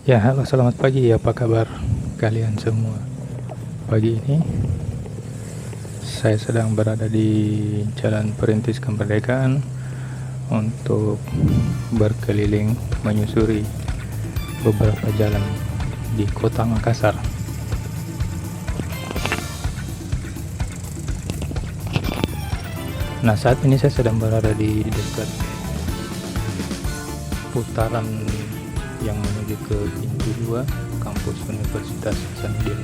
Ya, halo, selamat pagi. Apa kabar kalian semua? Pagi ini saya sedang berada di Jalan Perintis Kemerdekaan untuk berkeliling menyusuri beberapa jalan di Kota Makassar. Nah, saat ini saya sedang berada di dekat putaran yang menuju ke pintu 2 kampus Universitas Hasanuddin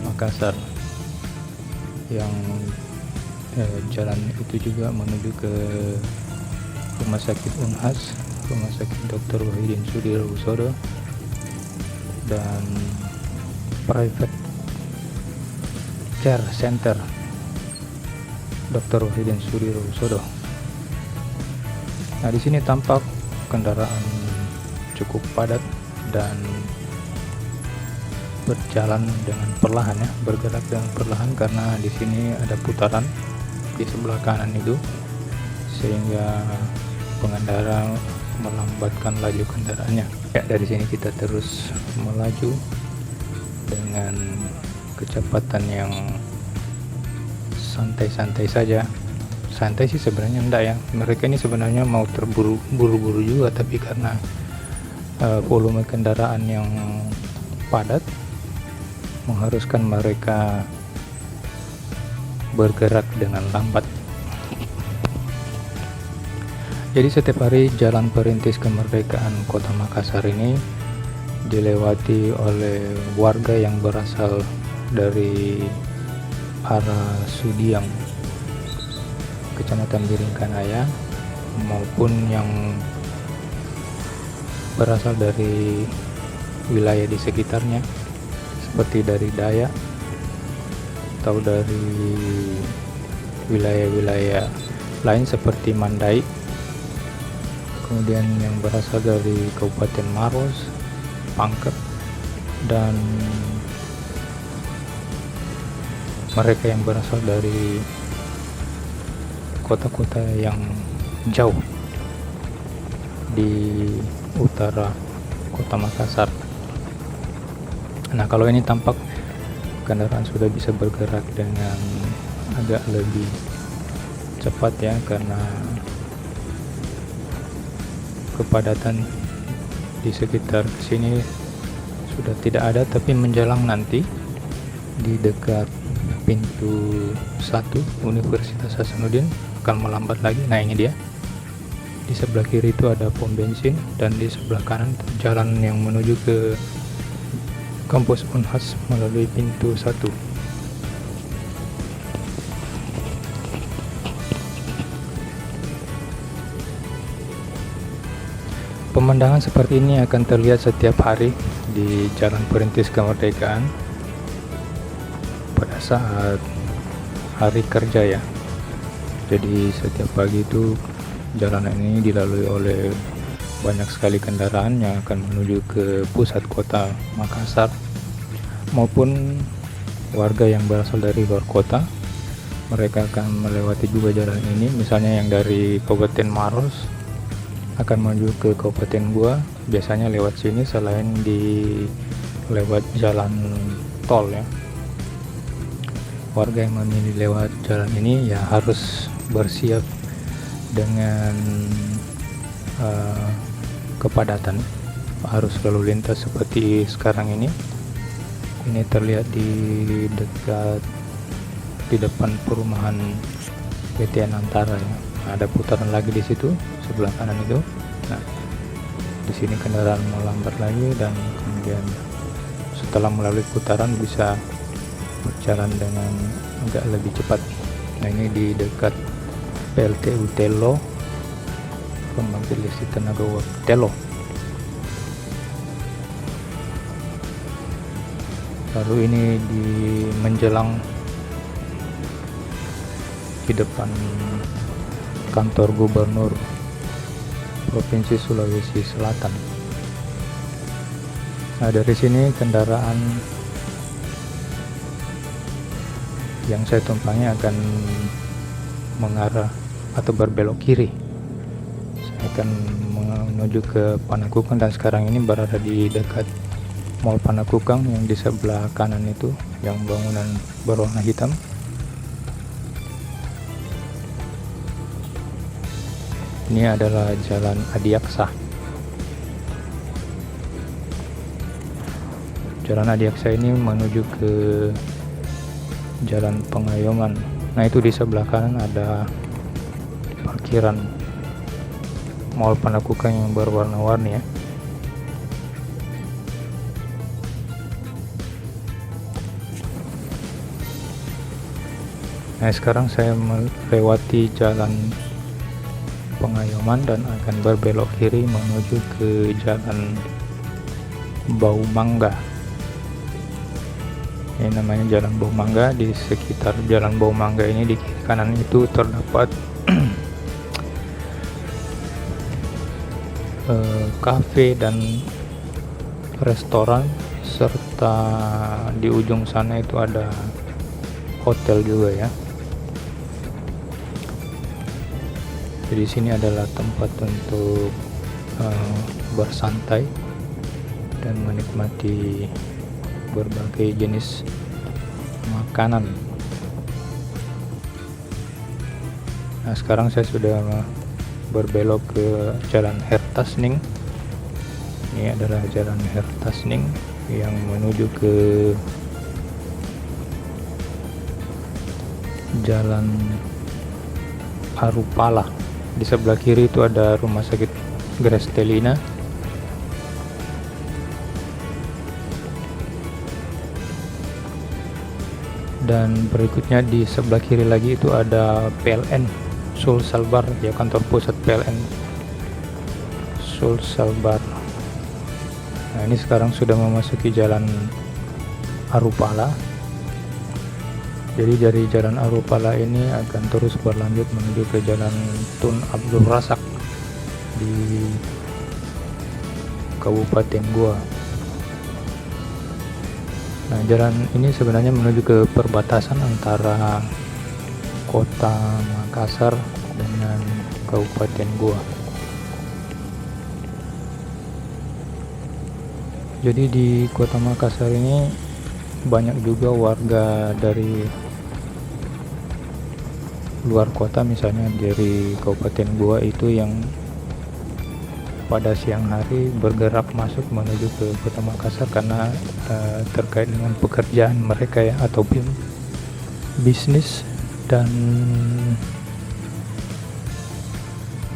Makassar, yang jalan itu juga menuju ke Rumah Sakit Unhas, Rumah Sakit Dr. Wahidin Sudirohusodo, dan Private Care Center Dr. Wahidin Sudirohusodo. Nah, di sini tampak kendaraan cukup padat dan berjalan dengan perlahan, ya, bergerak dengan perlahan karena di sini ada putaran di sebelah kanan itu, sehingga pengendara melambatkan laju kendaraannya. Ya, dari sini kita terus melaju dengan kecepatan yang santai-santai saja. Santai sih sebenarnya enggak, ya. Mereka ini sebenarnya mau buru-buru juga, tapi karena volume kendaraan yang padat mengharuskan mereka bergerak dengan lambat. Jadi setiap hari Jalan Perintis Kemerdekaan Kota Makassar ini dilewati oleh warga yang berasal dari arah Sudiang, Kecamatan Biringkanaya, maupun yang berasal dari wilayah di sekitarnya seperti dari Dayak atau dari wilayah-wilayah lain seperti Mandai, kemudian yang berasal dari Kabupaten Maros, Pangkep, dan mereka yang berasal dari kota-kota yang jauh di utara Kota Makassar. Nah, kalau ini tampak kendaraan sudah bisa bergerak dengan agak lebih cepat, ya, karena kepadatan di sekitar sini sudah tidak ada, tapi menjelang nanti di dekat pintu 1 Universitas Hasanuddin akan melambat lagi. Nah, ini dia. Di sebelah kiri itu ada pom bensin, dan di sebelah kanan jalan yang menuju ke kampus Unhas melalui pintu 1. Pemandangan seperti ini akan terlihat setiap hari di Jalan Perintis Kemerdekaan pada saat hari kerja, ya. Jadi setiap pagi itu jalanan ini dilalui oleh banyak sekali kendaraan yang akan menuju ke pusat kota Makassar, maupun warga yang berasal dari luar kota. Mereka akan melewati juga jalan ini, misalnya yang dari Kabupaten Maros akan menuju ke Kabupaten Goa, biasanya lewat sini selain lewat jalan tol, ya. Warga yang memilih lewat jalan ini ya harus bersiap dengan kepadatan arus lalu lintas seperti sekarang ini. Ini terlihat di depan perumahan PT Antara, ya. Ada putaran lagi di situ sebelah kanan itu. Nah, di sini kendaraan melambat lagi, dan kemudian setelah melalui putaran bisa berjalan dengan agak lebih cepat. Nah, ini di dekat PLTU Telo, Pembangkit Listrik Tenaga Uap Telo. Lalu ini di menjelang di depan kantor Gubernur Provinsi Sulawesi Selatan. Nah, dari sini kendaraan yang saya tumpangi akan mengarah atau berbelok kiri. Saya akan menuju ke Panakukang, dan sekarang ini berada di dekat Mall Panakukang yang di sebelah kanan itu, yang bangunan berwarna hitam. Ini adalah Jalan Adiaksa. Jalan Adiaksa ini menuju ke Jalan Pengayoman. Nah, itu di sebelah kanan ada parkiran Mall Panakukang yang berwarna-warni ya. Nah, sekarang saya melewati Jalan Pengayoman dan akan berbelok kiri menuju ke Jalan Bau Mangga. Ini namanya Jalan Bau Mangga. Di sekitar Jalan Bau Mangga ini di kiri kanan itu terdapat kafe dan restoran, serta di ujung sana itu ada hotel juga ya. Jadi sini adalah tempat untuk bersantai dan menikmati berbagai jenis makanan. Nah, sekarang saya sudah berbelok ke Jalan Hertasning. Ini adalah Jalan Hertasning yang menuju ke Jalan Arupala. Di sebelah kiri itu ada Rumah Sakit Grestelina. Dan berikutnya di sebelah kiri lagi itu ada PLN Sulselbar, ya, kantor pusat PLN Sulselbar. Nah, ini sekarang sudah memasuki Jalan Arupala. Jadi dari Jalan Arupala ini akan terus berlanjut menuju ke Jalan Tun Abdul Razak di Kabupaten Goa. Nah, jalan ini sebenarnya menuju ke perbatasan antara Kota Makassar dengan Kabupaten Goa. Jadi di Kota Makassar ini banyak juga warga dari luar kota, misalnya dari Kabupaten Goa itu yang pada siang hari bergerak masuk menuju ke Kota Makassar karena terkait dengan pekerjaan mereka ya, atau bisnis dan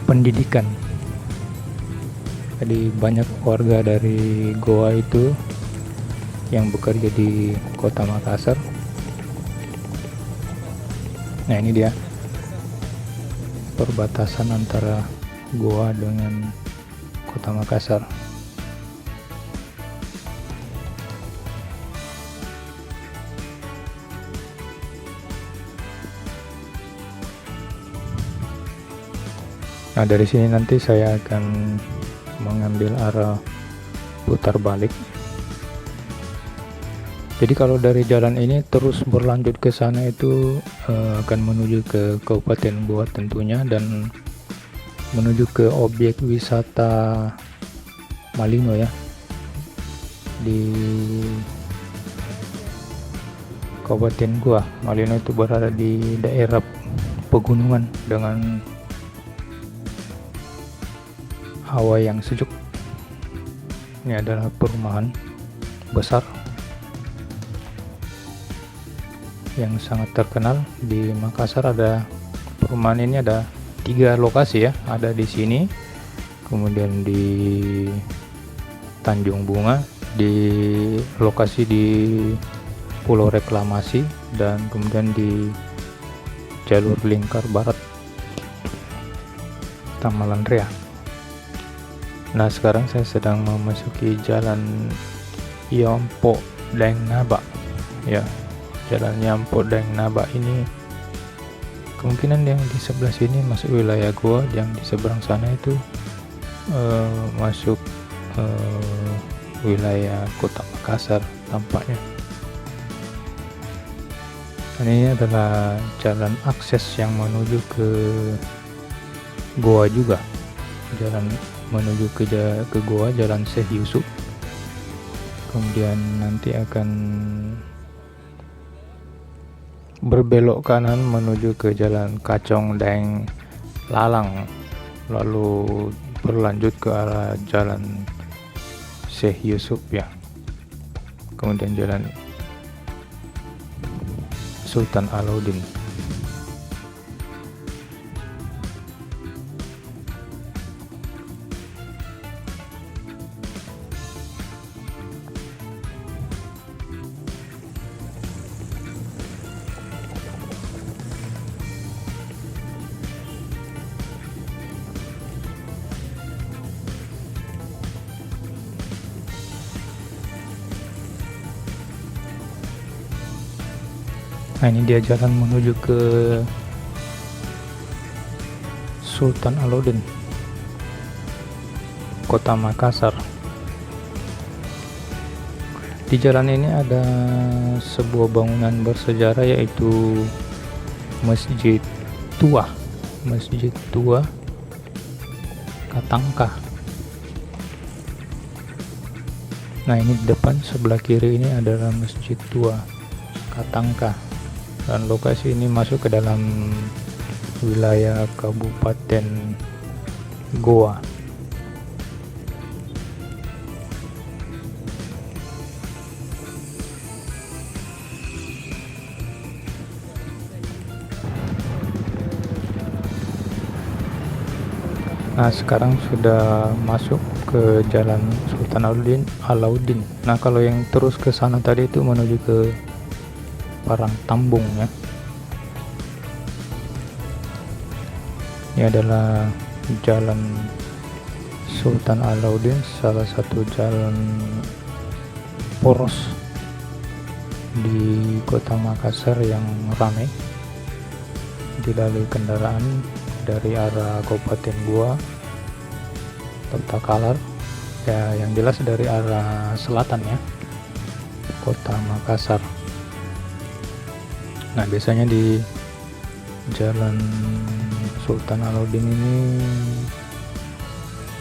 pendidikan. Jadi banyak warga dari Goa itu yang bekerja di Kota Makassar. Nah, ini dia perbatasan antara Goa dengan Kota Makassar. Nah, dari sini nanti saya akan mengambil arah putar balik. Jadi kalau dari jalan ini terus berlanjut ke sana itu akan menuju ke Kabupaten Goa tentunya, dan menuju ke objek wisata Malino ya, di Kabupaten Goa. Malino itu berada di daerah pegunungan dengan hawa yang sejuk. Ini adalah perumahan besar yang sangat terkenal di Makassar. Ada perumahan ini ada 3 lokasi ya, ada di sini, kemudian di Tanjung Bunga, di lokasi di Pulau Reklamasi, dan kemudian di jalur lingkar barat Tamalan Rea. Nah, sekarang saya sedang memasuki Jalan Yampo Deng Naba ya. Jalan Yampo Deng Naba ini kemungkinan yang di sebelah sini masuk wilayah Goa, yang di seberang sana itu masuk wilayah Kota Makassar tampaknya. Dan ini adalah jalan akses yang menuju ke Goa juga. jalan menuju ke goa Jalan Syekh Yusuf. Kemudian nanti akan berbelok kanan menuju ke Jalan Kacong Daeng Lalang, lalu berlanjut ke arah Jalan Syekh Yusuf ya. Kemudian Jalan Sultan Alauddin. Nah, ini dia jalan menuju ke Sultan Alauddin, Kota Makassar. Di jalan ini ada sebuah bangunan bersejarah, yaitu Masjid Tua Katangka. Nah, ini di depan sebelah kiri ini adalah Masjid Tua Katangka, dan lokasi ini masuk ke dalam wilayah Kabupaten Goa. Nah, sekarang sudah masuk ke Jalan Sultan Alauddin. Nah, kalau yang terus ke sana tadi itu menuju ke Parangtambung ya. Ini adalah Jalan Sultan Alauddin, salah satu jalan poros di Kota Makassar yang ramai dilalui kendaraan dari arah Kabupaten Goa atau Takalar ya, yang jelas dari arah selatan ya, Kota Makassar. Nah, biasanya di Jalan Sultan Alauddin ini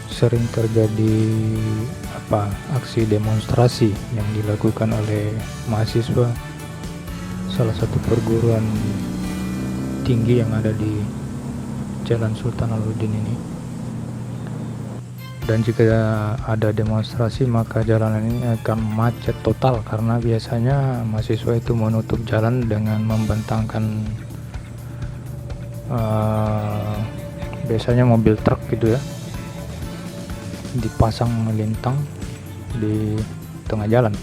sering terjadi aksi demonstrasi yang dilakukan oleh mahasiswa salah satu perguruan tinggi yang ada di Jalan Sultan Alauddin ini. Dan jika ada demonstrasi, maka jalanan ini akan macet total, karena biasanya mahasiswa itu menutup jalan dengan membentangkan biasanya mobil truk gitu ya, dipasang melintang di tengah jalan.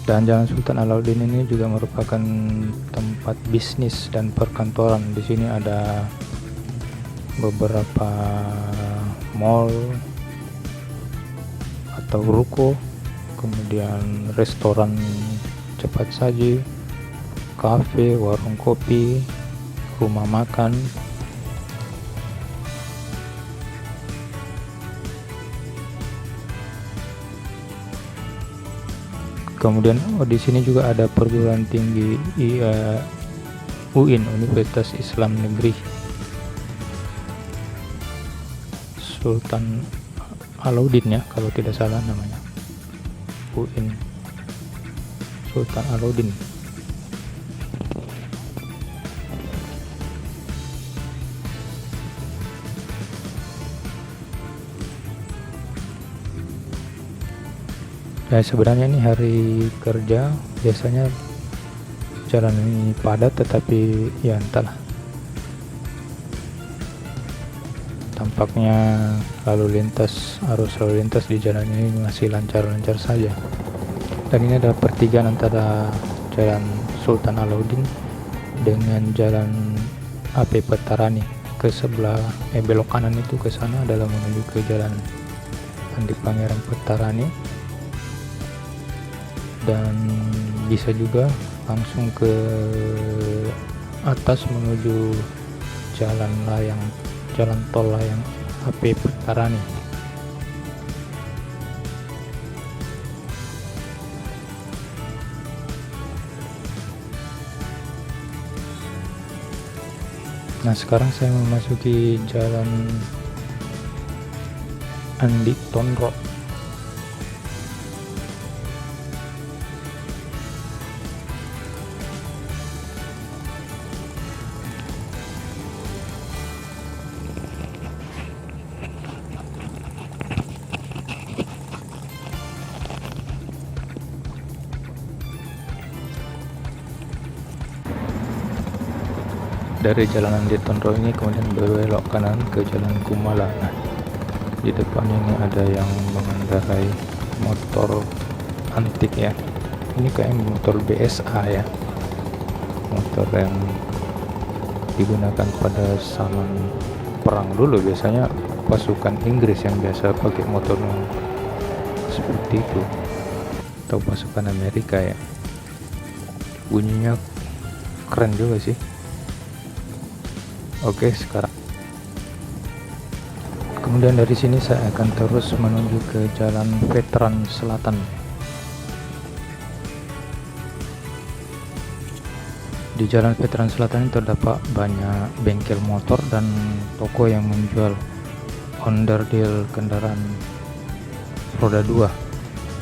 Dan Jalan Sultan Alauddin ini juga merupakan tempat bisnis dan perkantoran. Di sini ada beberapa mall atau ruko, kemudian restoran cepat saji, kafe, warung kopi, rumah makan. Kemudian di sini juga ada perguruan tinggi UIN, Universitas Islam Negeri Sultan Alauddin ya, kalau tidak salah namanya, UIN Sultan Alauddin. Ya, sebenarnya ini hari kerja, biasanya jalan ini padat, tetapi ya entahlah, tampaknya arus lalu lintas di jalan ini masih lancar-lancar saja. Dan ini adalah pertigaan antara Jalan Sultan Alauddin dengan Jalan AP Petarani. Ke sebelah belok kanan itu ke sana adalah menuju ke Jalan Andi Pangerang Petarani, dan bisa juga langsung ke atas menuju jalan tol layang AP Petarani. Nah, sekarang saya memasuki jalan Andi Tonro. Dari jalan Andi Tonro ini kemudian berbelok kanan ke jalan Kumala. Nah, di depan ini ada yang mengendarai motor antik ya. Ini kayak motor BSA ya, motor yang digunakan pada zaman perang dulu. Biasanya pasukan Inggris yang biasa pakai motor seperti itu, atau pasukan Amerika ya. Bunyinya keren juga sih. Oke, sekarang kemudian dari sini saya akan terus menuju ke Jalan Veteran Selatan. Di Jalan Veteran Selatan ini terdapat banyak bengkel motor dan toko yang menjual onderdil kendaraan roda 2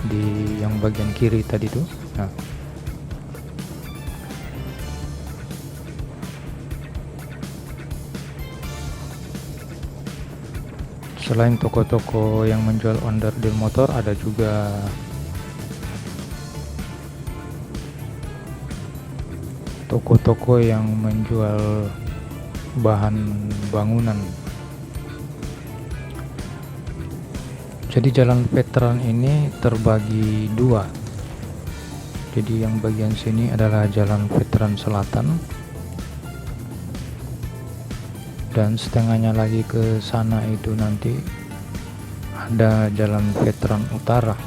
di yang bagian kiri tadi tuh. Nah, selain toko-toko yang menjual onderdil motor, ada juga toko-toko yang menjual bahan bangunan. Jadi jalan veteran ini terbagi dua. Jadi yang bagian sini adalah Jalan Veteran Selatan, dan setengahnya lagi ke sana itu nanti ada Jalan Veteran Utara.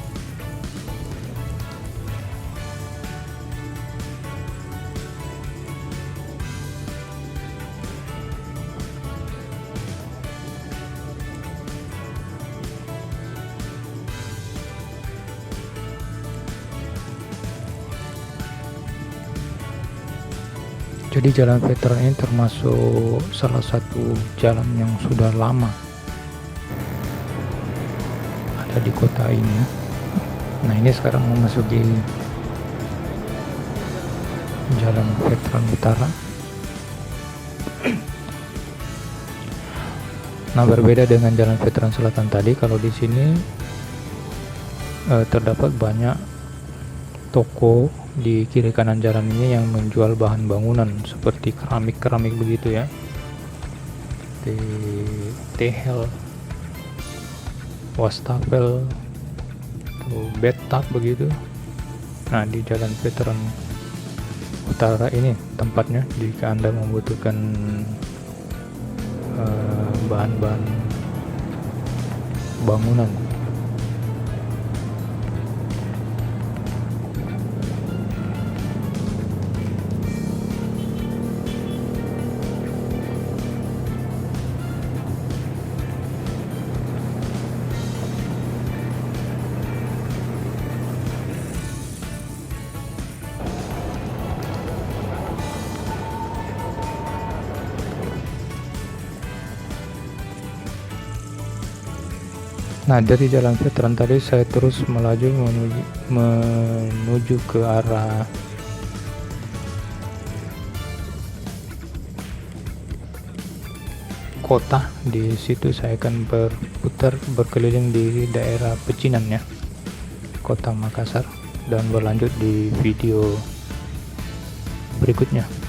Jadi jalan veteran ini termasuk salah satu jalan yang sudah lama ada di kota ini. Nah, ini sekarang memasuki Jalan Veteran Utara. Nah, berbeda dengan Jalan Veteran Selatan tadi, kalau di sini terdapat banyak toko di kiri kanan jalan ini yang menjual bahan bangunan seperti keramik begitu ya, tehel, wastafel, atau bathtub begitu. Nah, di Jalan Veteran Utara ini tempatnya jika Anda membutuhkan bahan-bahan bangunan. Nah, dari Jalan Veteran tadi saya terus melaju menuju ke arah kota. Di situ saya akan berputar berkeliling di daerah Pecinan ya, Kota Makassar, dan berlanjut di video berikutnya.